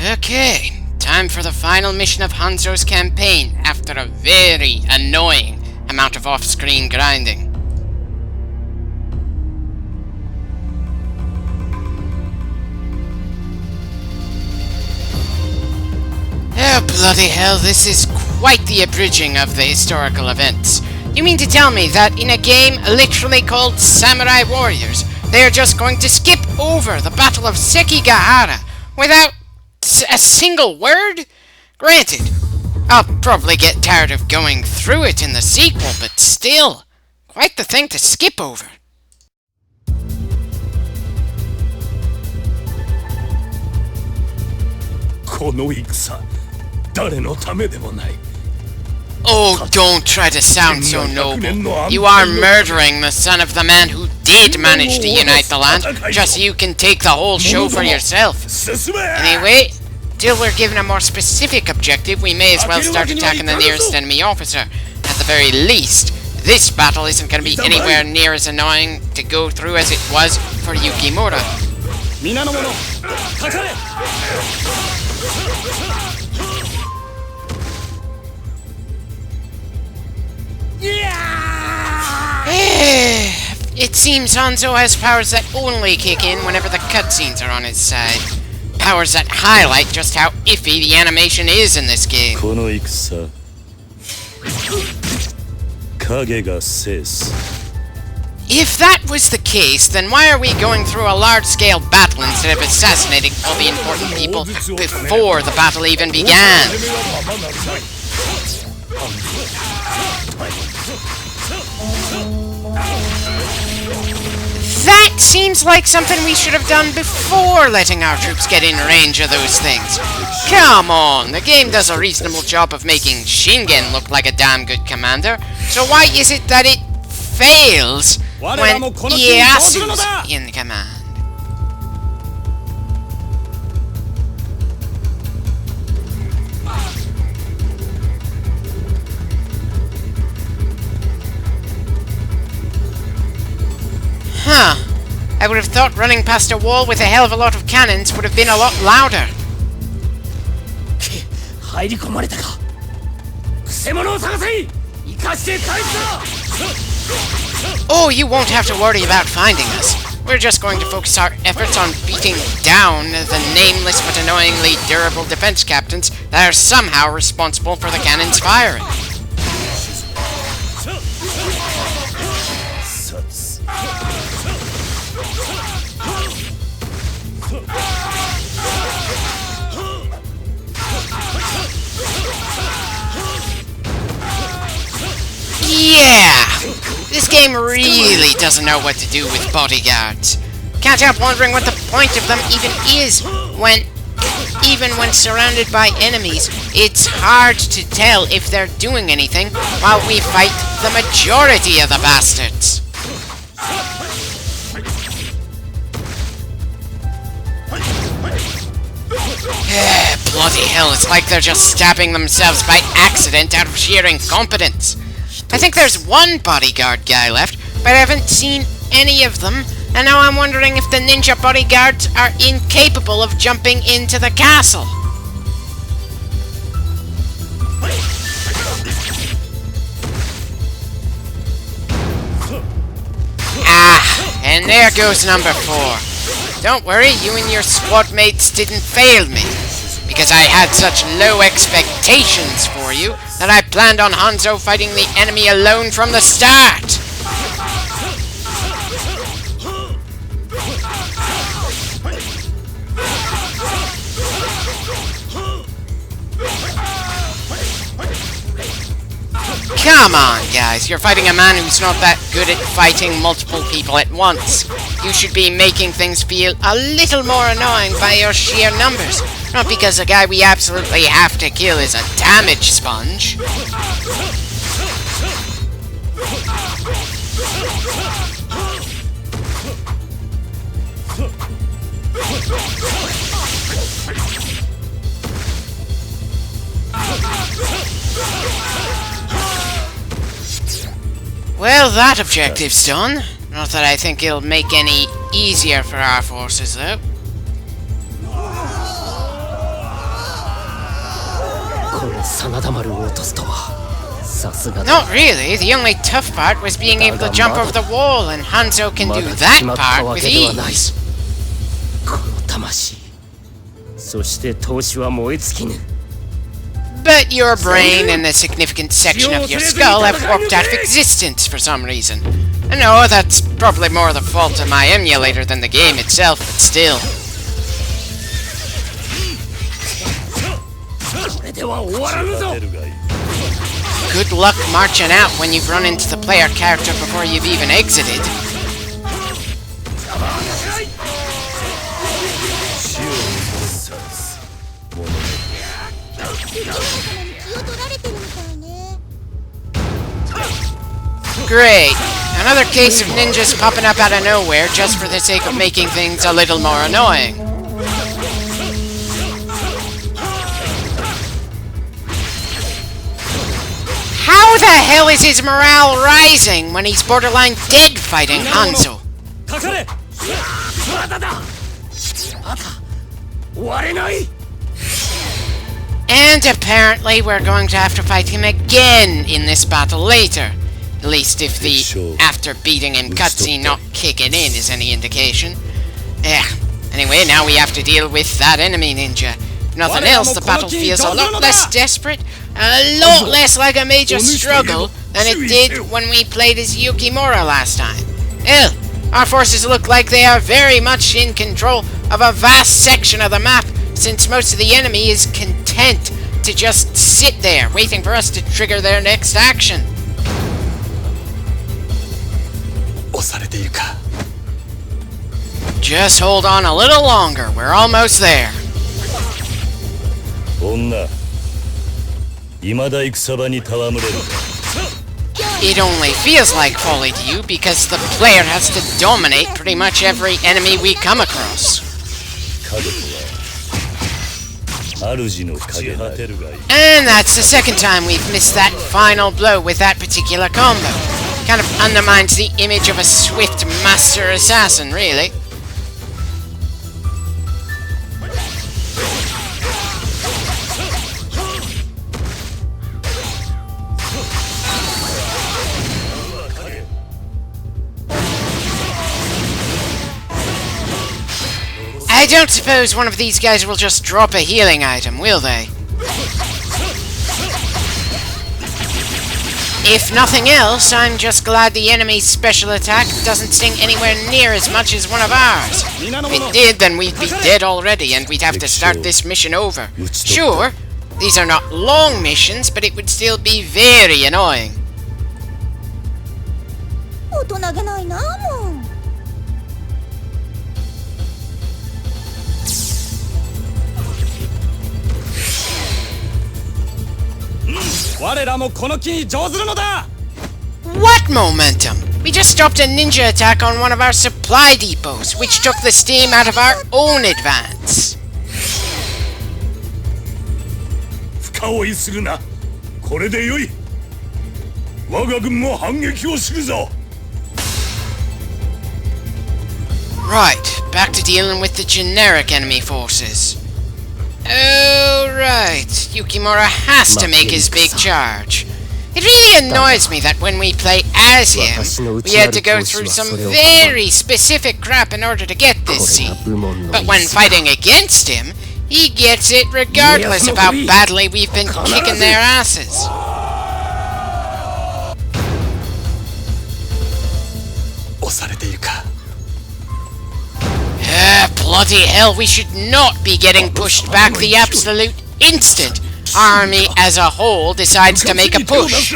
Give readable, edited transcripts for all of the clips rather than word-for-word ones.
Okay, time for the final mission of Hanzo's campaign after a very annoying amount of off-screen grinding. Oh, bloody hell, this is quite the abridging of the historical events. You mean to tell me that in a game literally called Samurai Warriors, they are just going to skip over the Battle of Sekigahara without a single word? Granted, I'll probably get tired of going through it in the sequel, but still, quite the thing to skip over. Oh, don't try to sound so noble. You are murdering the son of the man who did manage to unite the land, just so you can take the whole show for yourself. Anyway, till we're given a more specific objective, we may as well start attacking the nearest enemy officer. At the very least, this battle isn't going to be anywhere near as annoying to go through as it was for Yukimura. It seems Hanzo has powers that only kick in whenever the cutscenes are on his side. Powers that highlight just how iffy the animation is in this game. If that was the case, then why are we going through a large-scale battle instead of assassinating all the important people before the battle even began? That seems like something we should have done before letting our troops get in range of those things. Come on, the game does a reasonable job of making Shingen look like a damn good commander, so why is it that it fails when Ieyasu's in command? Huh. I would have thought running past a wall with a hell of a lot of cannons would have been a lot louder. Oh, you won't have to worry about finding us. We're just going to focus our efforts on beating down the nameless but annoyingly durable defense captains that are somehow responsible for the cannons firing. Yeah! This game really doesn't know what to do with bodyguards. Can't help wondering what the point of them even is even when surrounded by enemies, it's hard to tell if they're doing anything while we fight the majority of the bastards. Bloody hell, it's like they're just stabbing themselves by accident out of sheer incompetence. I think there's one bodyguard guy left, but I haven't seen any of them, and now I'm wondering if the ninja bodyguards are incapable of jumping into the castle. Ah, and there goes number 4. Don't worry, you and your squad mates didn't fail me, because I had such low expectations for you that I planned on Hanzo fighting the enemy alone from the start. Come on, guys, you're fighting a man who's not that good at fighting multiple people at once. You should be making things feel a little more annoying by your sheer numbers, not because the guy we absolutely have to kill is a damage sponge. Well, that objective's done. Not that I think it'll make any easier for our forces, though. Not really. The only tough part was being able to jump over the wall, and Hanzo can do that part with ease. But your brain and a significant section of your skull have warped out of existence for some reason. I know that's probably more the fault of my emulator than the game itself, but still. Good luck marching out when you've run into the player character before you've even exited. Great. Another case of ninjas popping up out of nowhere just for the sake of making things a little more annoying. How the hell is his morale rising when he's borderline dead fighting Hanzo? And apparently we're going to have to fight him again in this battle later. At least if the after beating him cutscene not kicking in is any indication. Anyway, now we have to deal with that enemy ninja. If nothing else, the battle feels a lot less desperate, a lot less like a major struggle than it did when we played as Yukimura last time. Hell, our forces look like they are very much in control of a vast section of the map, since most of the enemy is content to just sit there, waiting for us to trigger their next action. Just hold on a little longer, we're almost there. It only feels like folly to you because the player has to dominate pretty much every enemy we come across. And that's the second time we've missed that final blow with that particular combo. Kind of undermines the image of a swift master assassin, really. I don't suppose one of these guys will just drop a healing item, will they? If nothing else, I'm just glad the enemy's special attack doesn't sting anywhere near as much as one of ours. If it did, then we'd be dead already and we'd have to start this mission over. Sure, these are not long missions, but it would still be very annoying. What momentum? We just stopped a ninja attack on one of our supply depots, which took the steam out of our own advance. Right, back to dealing with the generic enemy forces. Oh, right. Yukimura has to make his big charge. It really annoys me that when we play as him, we had to go through some very specific crap in order to get this scene. But when fighting against him, he gets it regardless of how badly we've been kicking their asses. Bloody hell, we should not be getting pushed back the absolute instant army as a whole decides to make a push.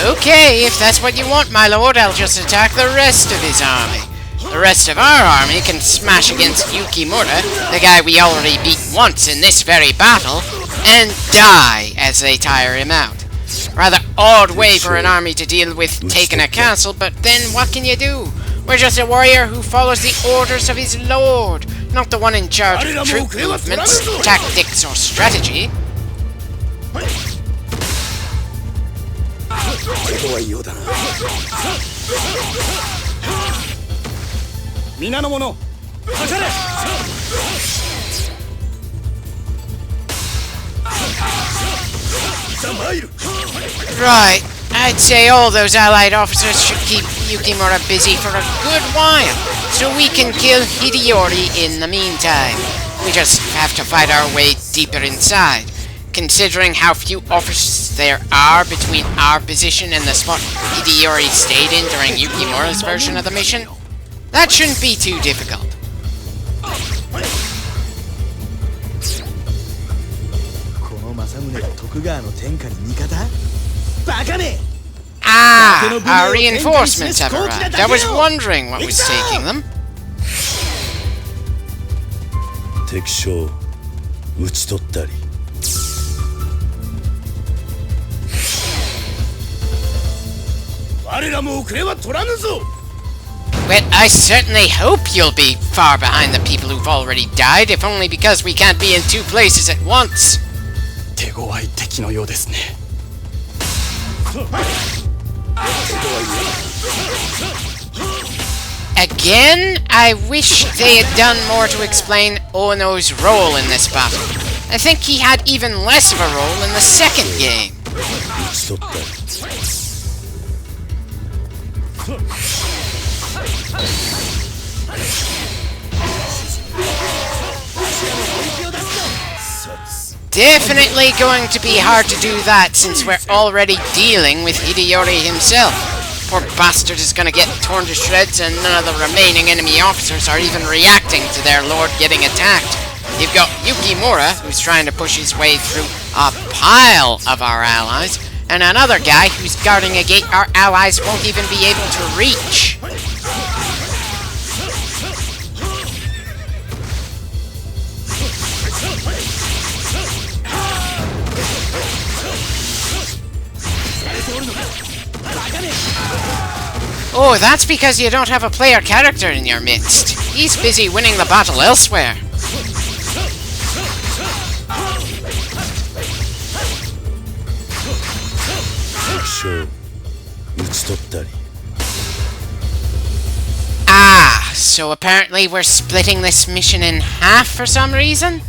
Okay, if that's what you want, my lord, I'll just attack the rest of his army. The rest of our army can smash against Yukimura, the guy we already beat once in this very battle, and die as they tire him out. Rather odd way for an army to deal with taking a castle, but then what can you do? We're just a warrior who follows the orders of his lord, not the one in charge of troop movements, tactics, or strategy. 皆の者かかれ。 Right, I'd say all those allied officers should keep Yukimura busy for a good while, so we can kill Hideyori in the meantime. We just have to fight our way deeper inside. Considering how few officers there are between our position and the spot Hideyori stayed in during Yukimura's version of the mission, that shouldn't be too difficult. Ah, our reinforcements have arrived. I was wondering what was taking them. 敵将討ち取ったり。我らも遅れは取らぬぞ。 Well, I certainly hope you'll be far behind the people who've already died, if only because we can't be in two places at once. 手強い敵のようですね。 Again, I wish they had done more to explain Ono's role in this battle. I think he had even less of a role in the second game. Definitely going to be hard to do that since we're already dealing with Hideyori himself. Poor bastard is gonna get torn to shreds and none of the remaining enemy officers are even reacting to their lord getting attacked. You've got Yukimura, who's trying to push his way through a pile of our allies, and another guy who's guarding a gate our allies won't even be able to reach. Oh, that's because you don't have a player character in your midst. He's busy winning the battle elsewhere. Ah, so apparently we're splitting this mission in half for some reason?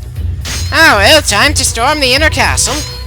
Oh well, time to storm the inner castle.